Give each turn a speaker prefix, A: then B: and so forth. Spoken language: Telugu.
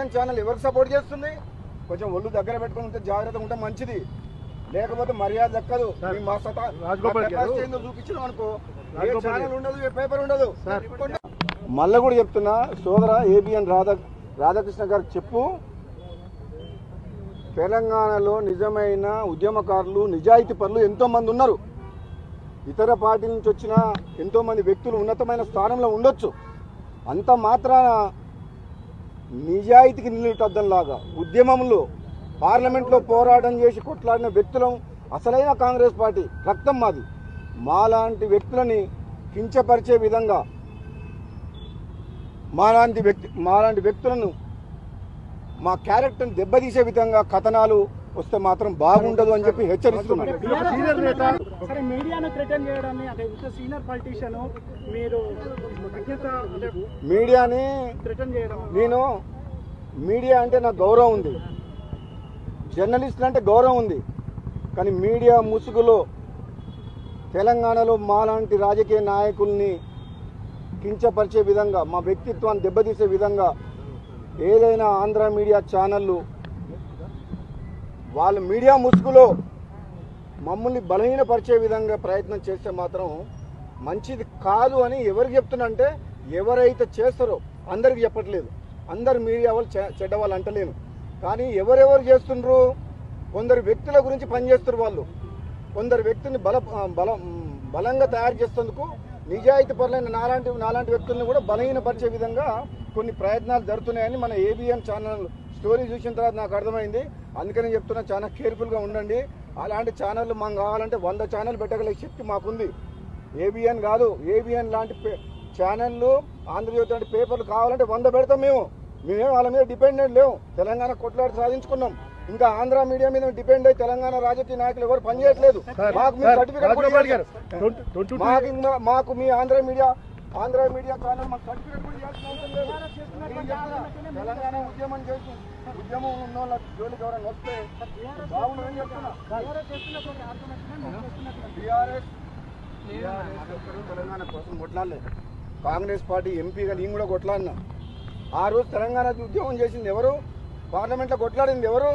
A: ఏబిఎన్ ఛానల్ ఎవరికి సపోర్ట్ చేస్తుంది? కొంచెం ఒళ్ళు దగ్గర పెట్టుకుని ఉంటే జాగ్రత్తగా ఉంటే మంచిది, లేకపోతే మర్యాద దక్కదు. మా చూపించడం అనుకో ఏ ఛానల్ ఉండదు, ఏ పేపర్ ఉండదు. మళ్ళీ కూడా చెప్తున్నా సోదర ఏబిఎన్ రాధాకృష్ణ గారికి చెప్పు, తెలంగాణలో నిజమైన ఉద్యమకారులు నిజాయితీ పరులు ఎంతోమంది ఉన్నారు. ఇతర పార్టీల నుంచి వచ్చిన ఎంతోమంది వ్యక్తులు ఉన్నతమైన స్థానంలో ఉండొచ్చు. అంత మాత్రాన నిజాయితీకి నిలుటద్దంలాగా ఉద్యమంలో పార్లమెంట్లో పోరాటం చేసి కొట్లాడిన వ్యక్తులం అసలైన కాంగ్రెస్ పార్టీ రక్తం మాది. మాలాంటి వ్యక్తులని కించపరిచే విధంగా మాలాంటి వ్యక్తులను మా క్యారెక్టర్ని దెబ్బతీసే విధంగా కథనాలు వస్తే మాత్రం బాగుండదు అని చెప్పి హెచ్చరిస్తున్నారు. మీడియాని నేను మీడియా అంటే నాకు గౌరవం ఉంది, జర్నలిస్టులు అంటే గౌరవం ఉంది. కానీ మీడియా ముసుగులో తెలంగాణలో మాలాంటి రాజకీయ నాయకుల్ని కించపరిచే విధంగా, మా వ్యక్తిత్వాన్ని దెబ్బతీసే విధంగా ఏదైనా ఆంధ్ర మీడియా ఛానళ్ళు వాళ్ళ మీడియా ముసుగులో మమ్మల్ని బలహీనపరిచే విధంగా ప్రయత్నం చేస్తే మాత్రం మంచిది కాదు అని ఎవరికి చెప్తున్నా అంటే, ఎవరైతే చేస్తారో అందరికి చెప్పట్లేదు. అందరు మీడియా వాళ్ళు చెడ్డ వాళ్ళు అంటలేను, కానీ ఎవరెవరు చేస్తుండ్రు, కొందరు వ్యక్తుల గురించి పనిచేస్తారు వాళ్ళు. కొందరు వ్యక్తిని బలంగా తయారు చేసేందుకు నిజాయితీ పరులైన నాలాంటి వ్యక్తులను కూడా బలహీనపరిచే విధంగా కొన్ని ప్రయత్నాలు జరుగుతున్నాయని మన ఏబిఎన్ ఛానల్ స్టోరీ చూసిన తర్వాత నాకు అర్థమైంది. అందుకని చెప్తున్నా, చాలా కేర్ఫుల్గా ఉండండి. అలాంటి ఛానళ్ళు మాకు కావాలంటే 100 ఛానల్ పెట్టగల శక్తి మాకుంది. ఏబిఎన్ కాదు, ఏబిఎన్ లాంటి ఛానళ్ళు, ఆంధ్రజ్యోతి లాంటి పేపర్లు కావాలంటే 100 పెడతాం. మేమేం వాళ్ళ మీద డిపెండెంట్ లేవు. తెలంగాణ కొట్లాడి సాధించుకున్నాం. ఇంకా ఆంధ్ర మీడియా మీద డిపెండ్ అయ్యి తెలంగాణ రాజకీయ నాయకులు ఎవరు పనిచేయట్లేదు. మాకు మీ సర్టిఫికేట్ మాకు మీ ఆంధ్ర మీడియా ఛానల్ మాకు సర్టిఫికేట్ కూడా చేయాల్సిన అవసరం లేదు. తెలంగాణ ఉద్యమం చేసి ఉద్యమం ఉన్న వాళ్ళ జోలికి ఎవరైనా వస్తే బాగుండదని చెప్తున్నా. తెలంగాణ కోసం కొట్లాడలేదు. కాంగ్రెస్ పార్టీ ఎంపీగా నేను కూడా కొట్లాడినా. ఆ రోజు తెలంగాణ ఉద్యమం చేసింది ఎవరు? పార్లమెంట్లో కొట్లాడింది ఎవరు?